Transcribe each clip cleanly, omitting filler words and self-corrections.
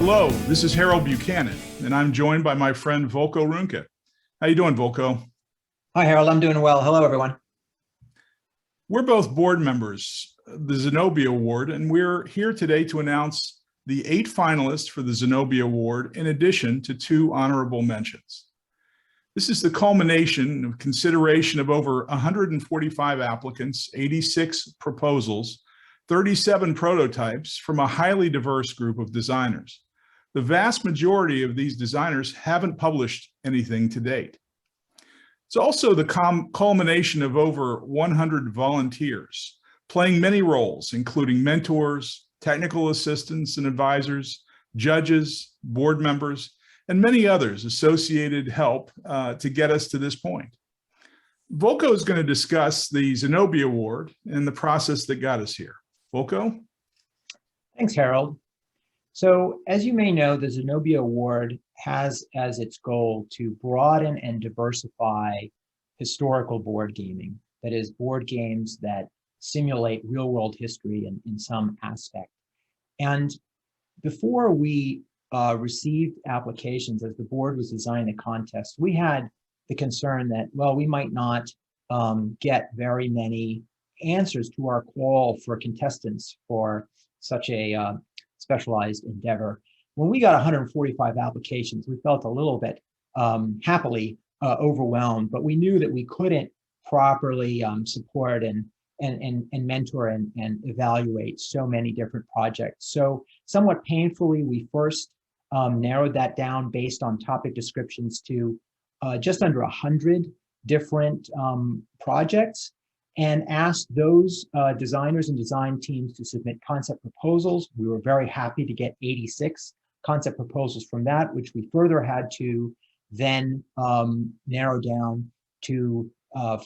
Hello, this is Harold Buchanan, and I'm joined by my friend Volko Runke. How you doing, Volko? Hi, Harold. I'm doing well. Hello, everyone. We're both board members of the Zenobia Award, and we're here today to announce the 8 finalists for the Zenobia Award, in addition to 2 honorable mentions. This is the culmination of consideration of over 145 applicants, 86 proposals, 37 prototypes from a highly diverse group of designers. The vast majority of these designers haven't published anything to date. It's also the culmination of over 100 volunteers playing many roles, including mentors, technical assistants and advisors, judges, board members, and many others associated help to get us to this point. Volko is going to discuss the Zenobia Award and the process that got us here. Volko? Thanks, Harold. So, as you may know, the Zenobia Award has as its goal to broaden and diversify historical board gaming. That is, board games that simulate real-world history in some aspect. And before we received applications, as the board was designing the contest, we had the concern that, well, we might not get very many answers to our call for contestants for such a specialized endeavor. When we got 145 applications, we felt a little bit happily overwhelmed, but we knew that we couldn't properly support and mentor and evaluate so many different projects. So somewhat painfully, we first narrowed that down based on topic descriptions to just under 100 different projects, and asked those designers and design teams to submit concept proposals. We were very happy to get 86 concept proposals from that, which we further had to then narrow down to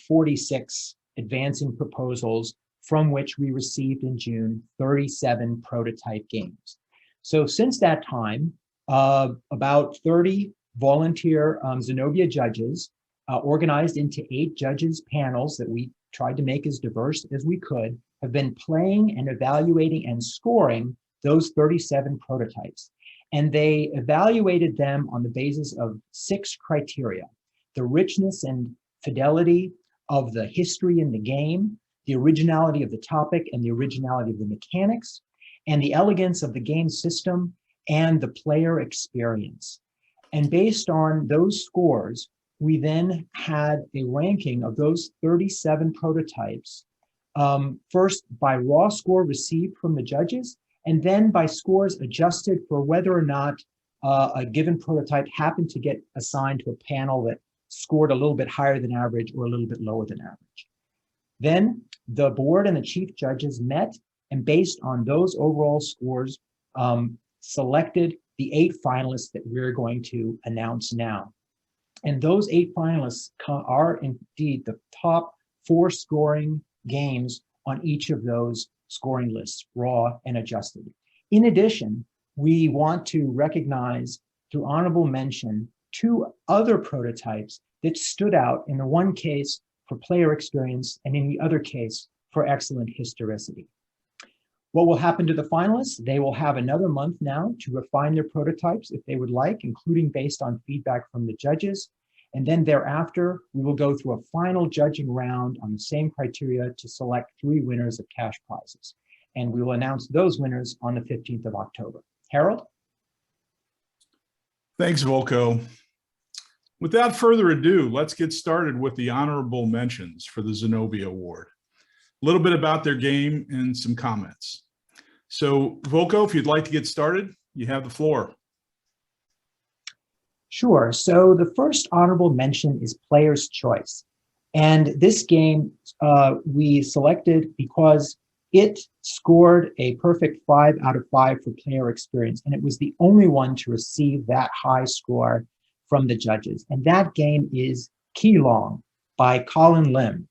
46 advancing proposals, from which we received in June 37 prototype games. So since that time, about 30 volunteer Zenobia judges organized into 8 judges panels that we tried to make as diverse as we could, have been playing and evaluating and scoring those 37 prototypes. And they evaluated them on the basis of 6 criteria: the richness and fidelity of the history in the game, the originality of the topic and the originality of the mechanics, and the elegance of the game system and the player experience. And based on those scores, we then had a ranking of those 37 prototypes, first by raw score received from the judges, and then by scores adjusted for whether or not a given prototype happened to get assigned to a panel that scored a little bit higher than average or a little bit lower than average. Then the board and the chief judges met, and based on those overall scores, selected the 8 finalists that we're going to announce now. And those 8 finalists are indeed the top 4 scoring games on each of those scoring lists, raw and adjusted. In addition, we want to recognize, through honorable mention, 2 other prototypes that stood out, in the one case for player experience and in the other case for excellent historicity. What will happen to the finalists? They will have another month now to refine their prototypes if they would like, including based on feedback from the judges. And then thereafter, we will go through a final judging round on the same criteria to select 3 winners of cash prizes. And we will announce those winners on the 15th of October. Harold? Thanks, Volko. Without further ado, let's get started with the honorable mentions for the Zenobia Award. A little bit about their game and some comments. So, Volko, if you'd like to get started, you have the floor. Sure. So the first honorable mention is Player's Choice. And this game we selected because it scored a perfect 5 out of 5 for player experience. And it was the only one to receive that high score from the judges. And that game is Key Long by Colin Lim.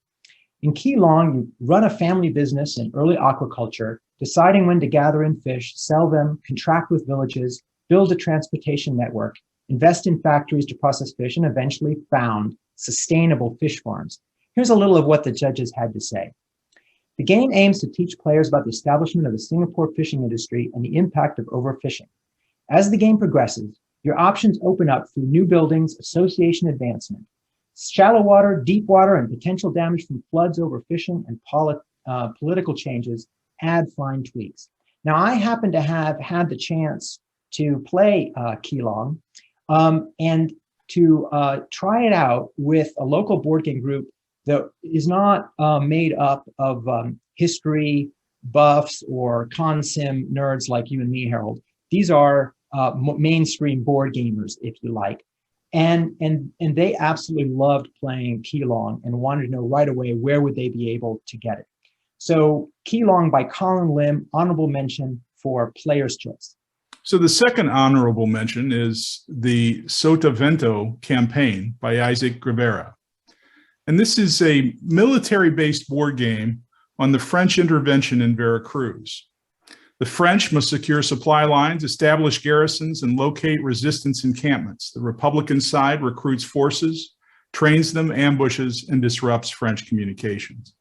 In Key Long, you run a family business in early aquaculture, deciding when to gather in fish, sell them, contract with villages, build a transportation network, invest in factories to process fish, and eventually found sustainable fish farms. Here's a little of what the judges had to say. The game aims to teach players about the establishment of the Singapore fishing industry and the impact of overfishing. As the game progresses, your options open up through new buildings, association advancement, shallow water, deep water, and potential damage from floods, overfishing, and political changes add fine tweaks. Now, I happen to have had the chance to play Keylong and to try it out with a local board game group that is not made up of history buffs or con-sim nerds like you and me, Harold. These are mainstream board gamers, if you like. And they absolutely loved playing Keylong and wanted to know right away where would they be able to get it. So Keylong by Colin Lim, honorable mention for Player's Choice. So the second honorable mention is the Sotavento campaign by Isaac Guevara. And this is a military-based board game on the French intervention in Veracruz. The French must secure supply lines, establish garrisons, and locate resistance encampments. The Republican side recruits forces, trains them, ambushes, and disrupts French communications.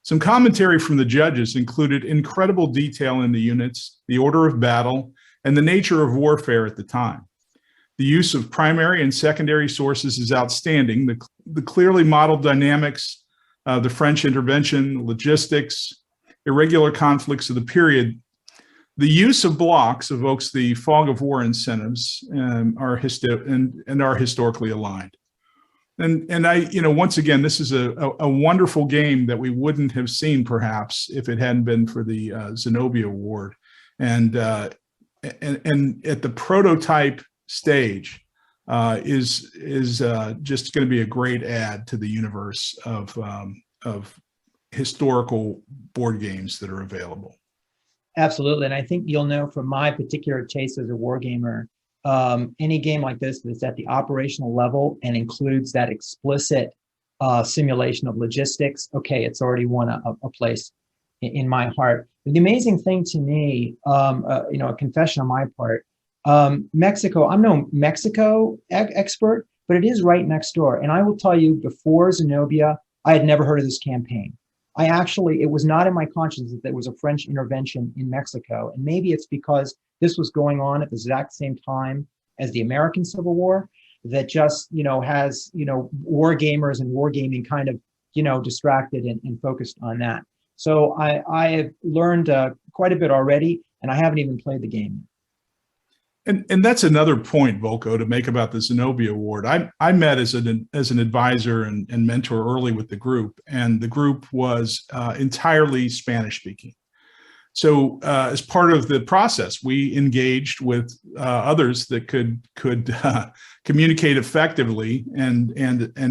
Some commentary from the judges included incredible detail in the units, the order of battle, and the nature of warfare at the time. The use of primary and secondary sources is outstanding. The clearly modeled dynamics of the French intervention, logistics, irregular conflicts of the period. The use of blocks evokes the fog of war incentives and are historically aligned. And I, once again, this is a wonderful game that we wouldn't have seen perhaps if it hadn't been for the Zenobia Award. And at the prototype stage is just going to be a great add to the universe of historical board games that are available. Absolutely, and I think you'll know from my particular taste as a war gamer, any game like this that's at the operational level and includes that explicit simulation of logistics, okay, it's already won a place in my heart. The amazing thing to me, a confession on my part, Mexico, I'm no Mexico expert, but it is right next door. And I will tell you, before Zenobia, I had never heard of this campaign. It was not in my conscience that there was a French intervention in Mexico. And maybe it's because this was going on at the exact same time as the American Civil War that just, has, war gamers and wargaming kind of, distracted and focused on that. So I have learned quite a bit already, and I haven't even played the game. And that's another point, Volko, to make about the Zenobia Award. I met as an advisor and mentor early with the group, and the group was entirely Spanish speaking. So as part of the process, we engaged with others that could communicate effectively and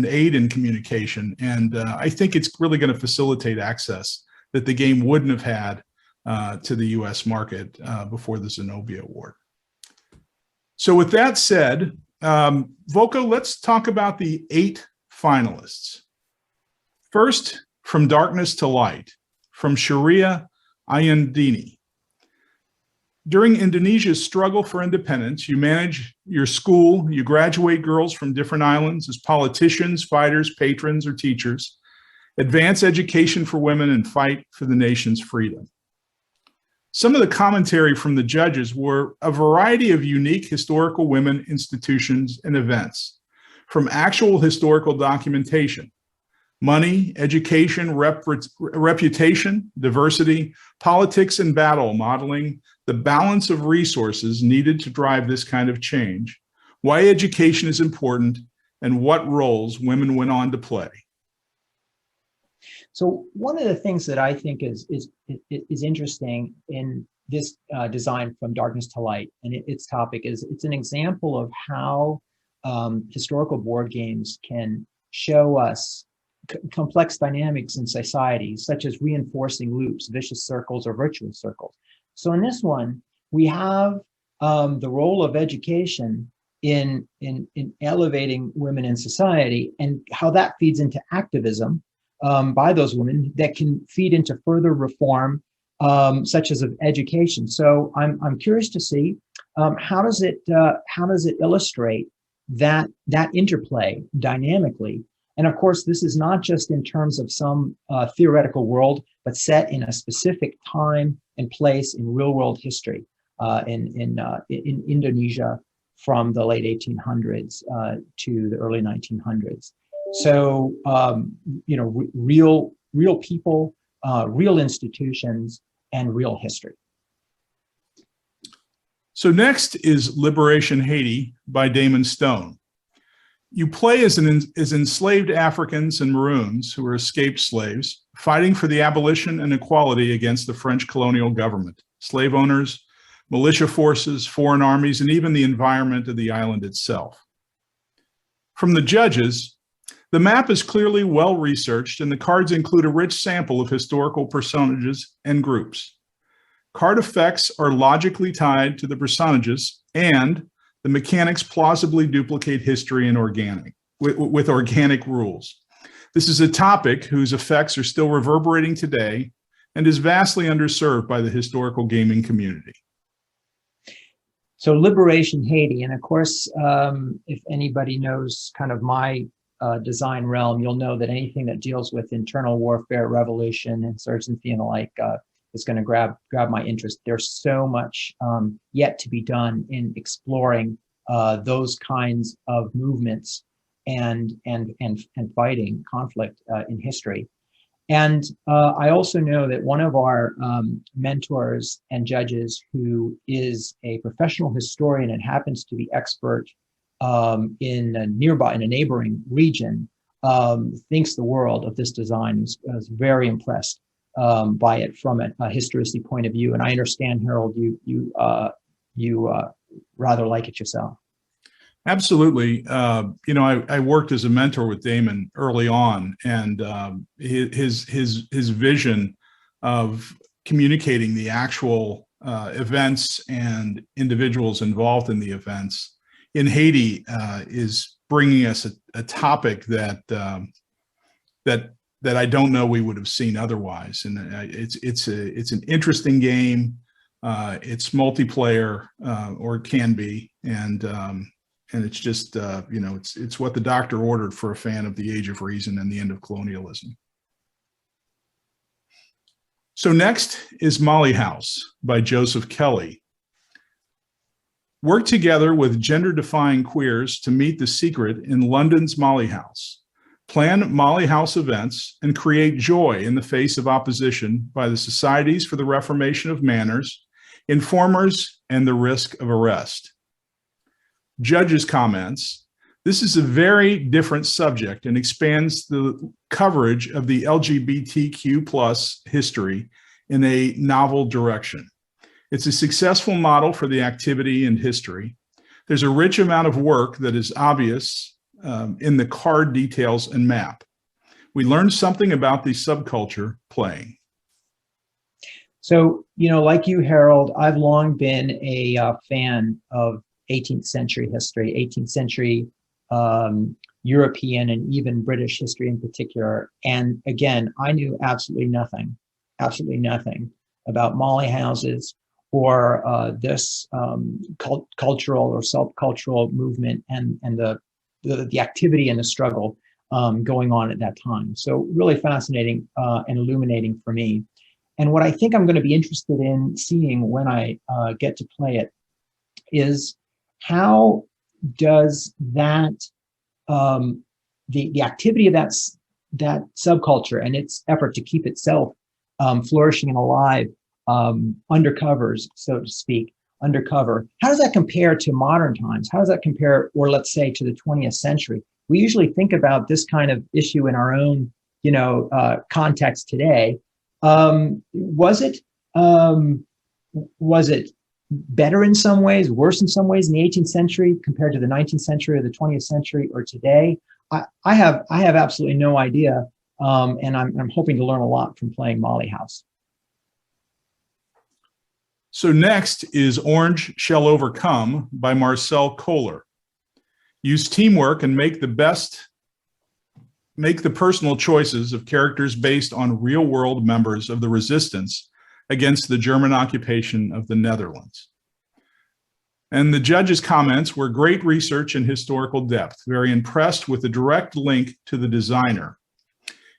aid in communication. And I think it's really going to facilitate access that the game wouldn't have had to the U.S. market before the Zenobia Award. So with that said, Volko, let's talk about the 8 finalists. First, From Darkness to Light, from Sharia Ayandini. During Indonesia's struggle for independence, you manage your school, you graduate girls from different islands as politicians, fighters, patrons, or teachers, advance education for women, and fight for the nation's freedom. Some of the commentary from the judges were a variety of unique historical women institutions and events, from actual historical documentation, money, education, reputation, diversity, politics, and battle, modeling the balance of resources needed to drive this kind of change, why education is important, and what roles women went on to play. So one of the things that I think is interesting in this design From Darkness to Light and its topic is it's an example of how historical board games can show us complex dynamics in society, such as reinforcing loops, vicious circles, or virtuous circles. So in this one, we have the role of education in elevating women in society and how that feeds into activism by those women that can feed into further reform, such as of education. So I'm curious to see how does it illustrate that interplay dynamically. And of course, this is not just in terms of some theoretical world, but set in a specific time and place in real world history. in Indonesia from the late 1800s to the early 1900s. So, real people, real institutions, and real history. So next is Liberation Haiti by Damon Stone. You play as enslaved Africans and Maroons who were escaped slaves, fighting for the abolition and equality against the French colonial government, slave owners, militia forces, foreign armies, and even the environment of the island itself. From the judges, the map is clearly well researched, and the cards include a rich sample of historical personages and groups. Card effects are logically tied to the personages, and the mechanics plausibly duplicate history and with organic rules. This is a topic whose effects are still reverberating today and is vastly underserved by the historical gaming community. So Liberation Haiti, and of course, if anybody knows kind of my design realm, you'll know that anything that deals with internal warfare, revolution, insurgency, and the like is going to grab my interest. There's so much yet to be done in exploring those kinds of movements and fighting conflict in history. And I also know that one of our mentors and judges, who is a professional historian and happens to be expert in a neighboring region, thinks the world of this design. Is very impressed by it from a historicity point of view. And I understand, Harold, you rather like it yourself. Absolutely. I worked as a mentor with Damon early on, and his vision of communicating the actual events and individuals involved in the events in Haiti is bringing us a topic that I don't know we would have seen otherwise. And it's an interesting game. It's multiplayer, or it can be, and it's just, it's what the doctor ordered for a fan of the Age of Reason and the end of colonialism. So next is Molly House by Joseph Kelly. Work together with gender-defying queers to meet the secret in London's Molly House. Plan Molly House events and create joy in the face of opposition by the Societies for the Reformation of Manners, informers, and the risk of arrest. Judges' comments: this is a very different subject and expands the coverage of the LGBTQ+ history in a novel direction. It's a successful model for the activity and history. There's a rich amount of work that is obvious in the card details and map. We learned something about the subculture playing. So, like you, Harold, I've long been a fan of 18th century history, 18th century European and even British history in particular. And again, I knew absolutely nothing about Molly houses or this cultural or subcultural movement and the activity and the struggle going on at that time. So really fascinating and illuminating for me. And what I think I'm going to be interested in seeing when I get to play it is how does that the activity of that subculture and its effort to keep itself flourishing and alive undercovers, so to speak, undercover. How does that compare to modern times? How does that compare, or let's say, to the 20th century? We usually think about this kind of issue in our own, context today. Was it better in some ways, worse in some ways in the 18th century compared to the 19th century or the 20th century or today? I have absolutely no idea, and I'm hoping to learn a lot from playing Molly House. So next is Orange Shall Overcome by Marcel Kohler. Use teamwork and make the personal choices of characters based on real-world members of the resistance against the German occupation of the Netherlands. And the judges' comments were great research and historical depth, very impressed with the direct link to the designer.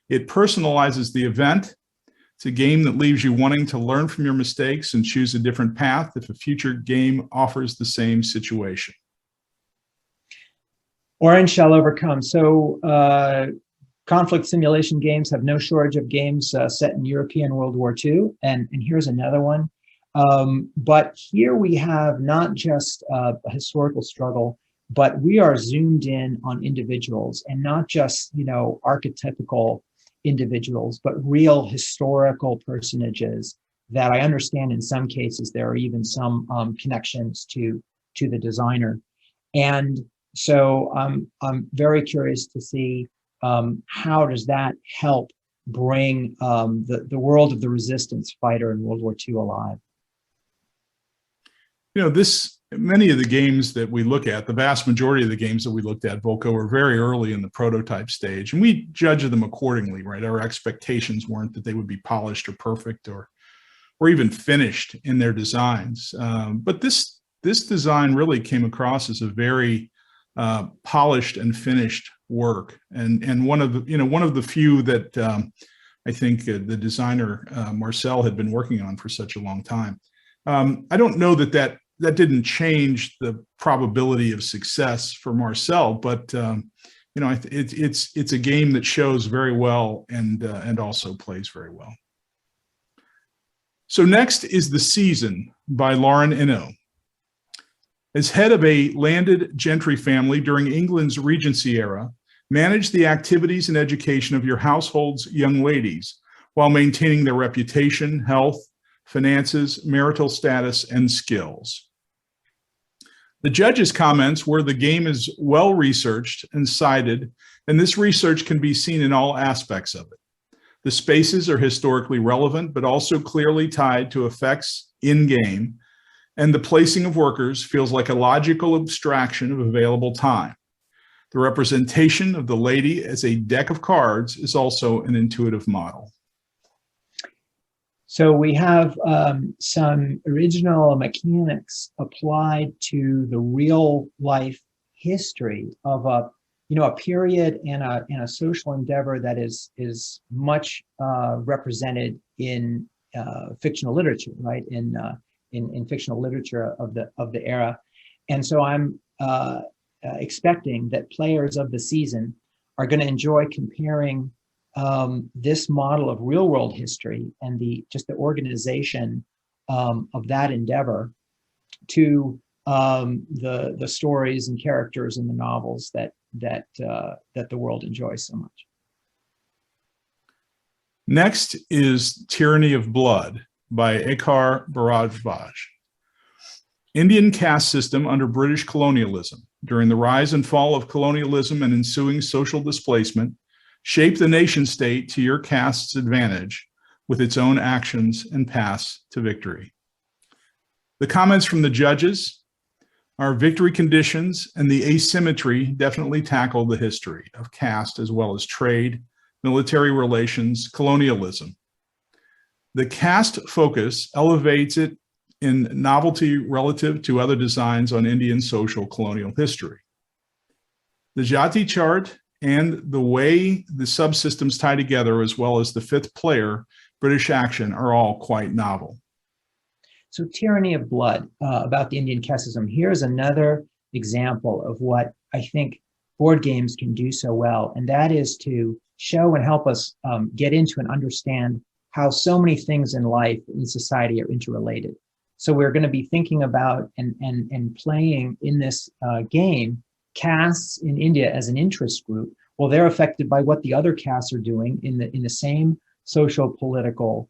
It personalizes the event, It's a game that leaves you wanting to learn from your mistakes and choose a different path if a future game offers the same situation. Orange shall overcome. So conflict simulation games have no shortage of games set in European World War II. And here's another one. But here we have not just a historical struggle, but we are zoomed in on individuals, and not just, archetypical individuals, but real historical personages that I understand in some cases there are even some connections to the designer. And so I'm very curious to see how does that help bring the world of the resistance fighter in World War II alive. Many of the games that we look at, the vast majority of the games that we looked at, Volko, were very early in the prototype stage, and we judged them accordingly, right? Our expectations weren't that they would be polished or perfect or even finished in their designs. But this design really came across as a very polished and finished work, and one of the few that I think the designer Marcel had been working on for such a long time. I don't know that didn't change the probability of success for Marcel, but it's a game that shows very well and also plays very well. So next is The Season by Lauren Ino. As head of a landed gentry family during England's Regency era, manage the activities and education of your household's young ladies while maintaining their reputation, health, finances, marital status, and skills. The judges' comments were the game is well researched and cited, and this research can be seen in all aspects of it. The spaces are historically relevant, but also clearly tied to effects in-game, and the placing of workers feels like a logical abstraction of available time. The representation of the lady as a deck of cards is also an intuitive model. So we have some original mechanics applied to the real life history of a period and a social endeavor that is much represented in fictional literature, right? In fictional literature of the era, and so I'm expecting that players of The Season are going to enjoy comparing this model of real world history and the organization of that endeavor to the stories and characters in the novels that the world enjoys so much. Next is Tyranny of Blood by Ekar Bharadwaj. Indian caste system under British colonialism. During the rise and fall of colonialism and ensuing social displacement, shape the nation state to your caste's advantage with its own actions and paths to victory. The comments from the judges are victory conditions and the asymmetry definitely tackle the history of caste as well as trade, military relations, colonialism. The caste focus elevates it in novelty relative to other designs on Indian social colonial history. The Jati chart and the way the subsystems tie together, as well as the fifth player, British action, are all quite novel. So Tyranny of Blood, about the Indian caste system. Here's another example of what I think board games can do so well, and that is to show and help us get into and understand how so many things in life, in society, are interrelated. So we're going to be thinking about and playing in this game castes in India as an interest group. Well, they're affected by what the other castes are doing in the same social political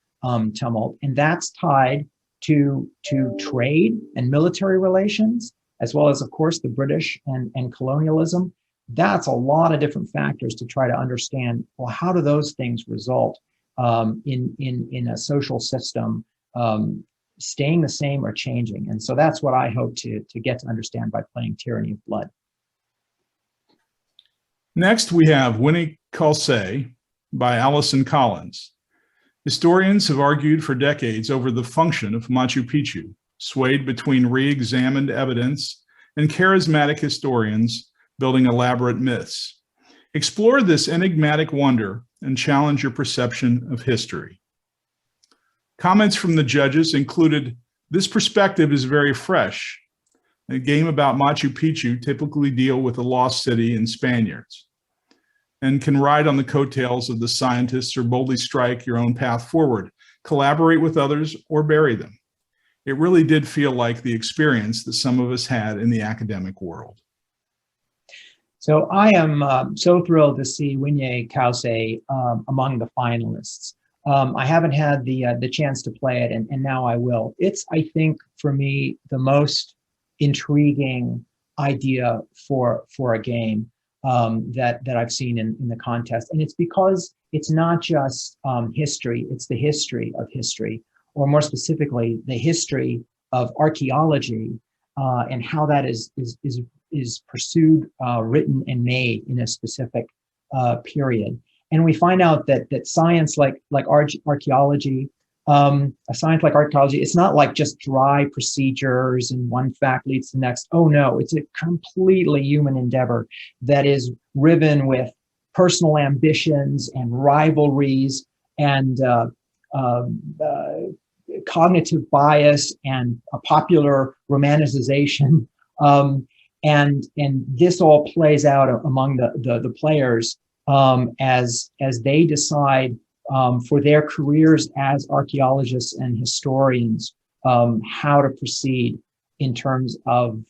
tumult, and that's tied to trade and military relations, as well as, of course, the British and colonialism. That's a lot of different factors to try to understand, well, how do those things result in a social system staying the same or changing? And so that's what I hope to get to understand by playing Tyranny of Blood. Next, we have Winnie Kalsay by Alison Collins. Historians have argued for decades over the function of Machu Picchu, swayed between re-examined evidence and charismatic historians building elaborate myths. Explore this enigmatic wonder and challenge your perception of history. Comments from the judges included, "This perspective is very fresh. A game about Machu Picchu typically deal with a lost city and Spaniards, and can ride on the coattails of the scientists or boldly strike your own path forward, collaborate with others, or bury them. It really did feel like the experience that some of us had in the academic world." So I am so thrilled to see Winnie Kause among the finalists. I haven't had the chance to play it, and now I will. It's, I think, for me, the most intriguing idea for a game that I've seen in the contest. And it's because it's not just history, it's the history of history, or more specifically, the history of archaeology and how that is pursued, written, and made in a specific period. And we find out that science like archaeology, a science like archaeology, it's not like just dry procedures and one fact leads to the next. Oh no, it's a completely human endeavor that is riven with personal ambitions and rivalries and cognitive bias and a popular romanticization. And this all plays out among the players as they decide for their careers as archaeologists and historians how to proceed in terms of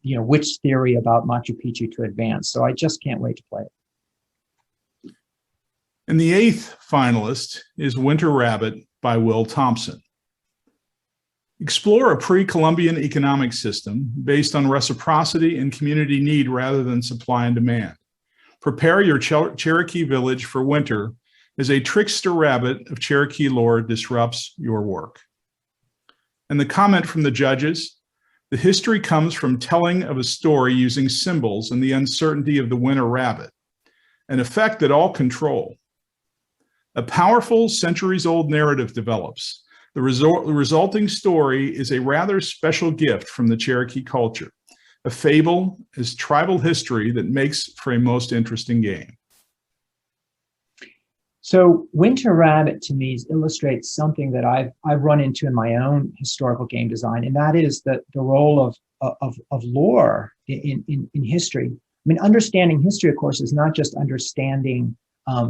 which theory about Machu Picchu to advance. So I just can't wait to play it. And the eighth finalist is Winter Rabbit by Will Thompson. Explore a pre-Columbian economic system based on reciprocity and community need rather than supply and demand. Prepare your Cherokee village for winter as a trickster rabbit of Cherokee lore disrupts your work. And the comment from the judges, the history comes from telling of a story using symbols and the uncertainty of the winter rabbit, an effect that all control. A powerful centuries-old narrative develops. The resulting story is a rather special gift from the Cherokee culture. A fable is tribal history that makes for a most interesting game. So Winter Rabbit to me illustrates something that I've run into in my own historical game design, and that is the role of lore in history. I mean, understanding history, of course, is not just understanding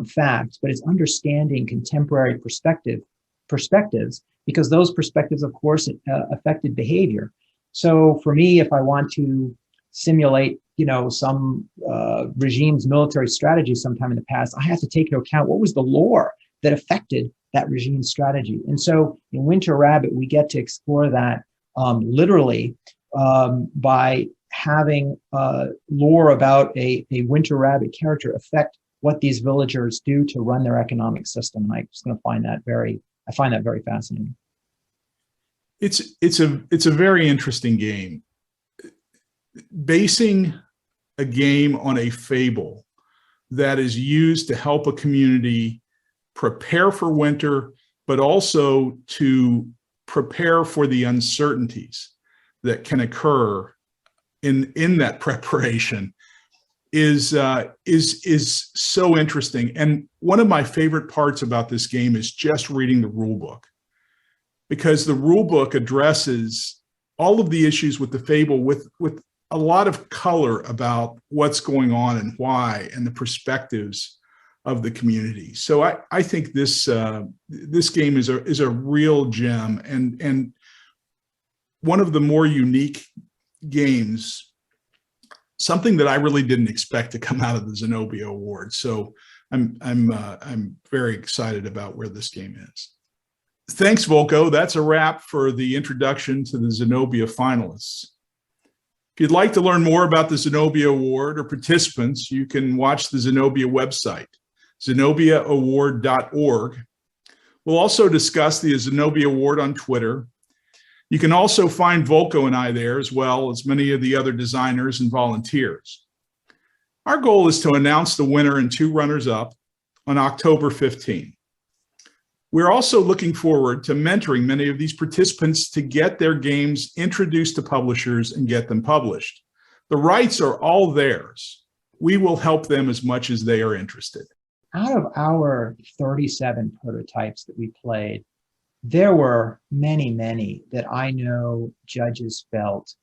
facts, but it's understanding contemporary perspectives, because those perspectives, of course, affected behavior. So for me, if I want to simulate, some regime's military strategy sometime in the past, I have to take into account what was the lore that affected that regime's strategy. And so in Winter Rabbit, we get to explore that literally by having lore about a Winter Rabbit character affect what these villagers do to run their economic system. And I'm just going to find that very fascinating. It's a very interesting game. Basing a game on a fable that is used to help a community prepare for winter, but also to prepare for the uncertainties that can occur in that preparation is so interesting. And one of my favorite parts about this game is just reading the rule book, because the rule book addresses all of the issues with the fable with a lot of color about what's going on and why, and the perspectives of the community. So I think this game is a real gem and one of the more unique games, something that I really didn't expect to come out of the Zenobia Award. So I'm very excited about where this game is. Thanks, Volko. That's a wrap for the introduction to the Zenobia finalists. If you'd like to learn more about the Zenobia Award or participants, you can watch the Zenobia website, zenobiaaward.org. We'll also discuss the Zenobia Award on Twitter. You can also find Volko and I there, as well as many of the other designers and volunteers. Our goal is to announce the winner and 2 runners-up on October 15. We're also looking forward to mentoring many of these participants to get their games introduced to publishers and get them published. The rights are all theirs. We will help them as much as they are interested. out of our 37 prototypes that we played, there were many, many that I know judges felt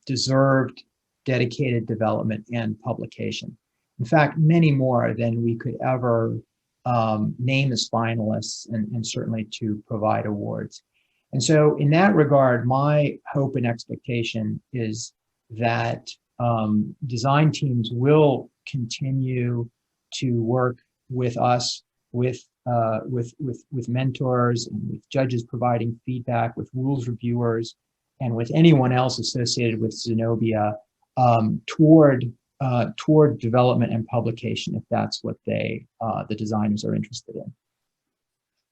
deserved dedicated development and publication. In fact, many more than we could ever name as finalists and certainly to provide awards. And so in that regard, my hope and expectation is that design teams will continue to work with us, with mentors and with judges providing feedback, with rules reviewers, and with anyone else associated with Zenobia toward development and publication, if that's what the designers are interested in.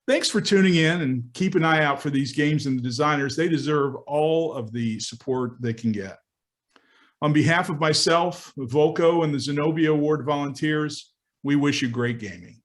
Thanks for tuning in, and keep an eye out for these games and the designers. They deserve all of the support they can get. On behalf of myself, Volko, and the Zenobia Award volunteers, we wish you great gaming.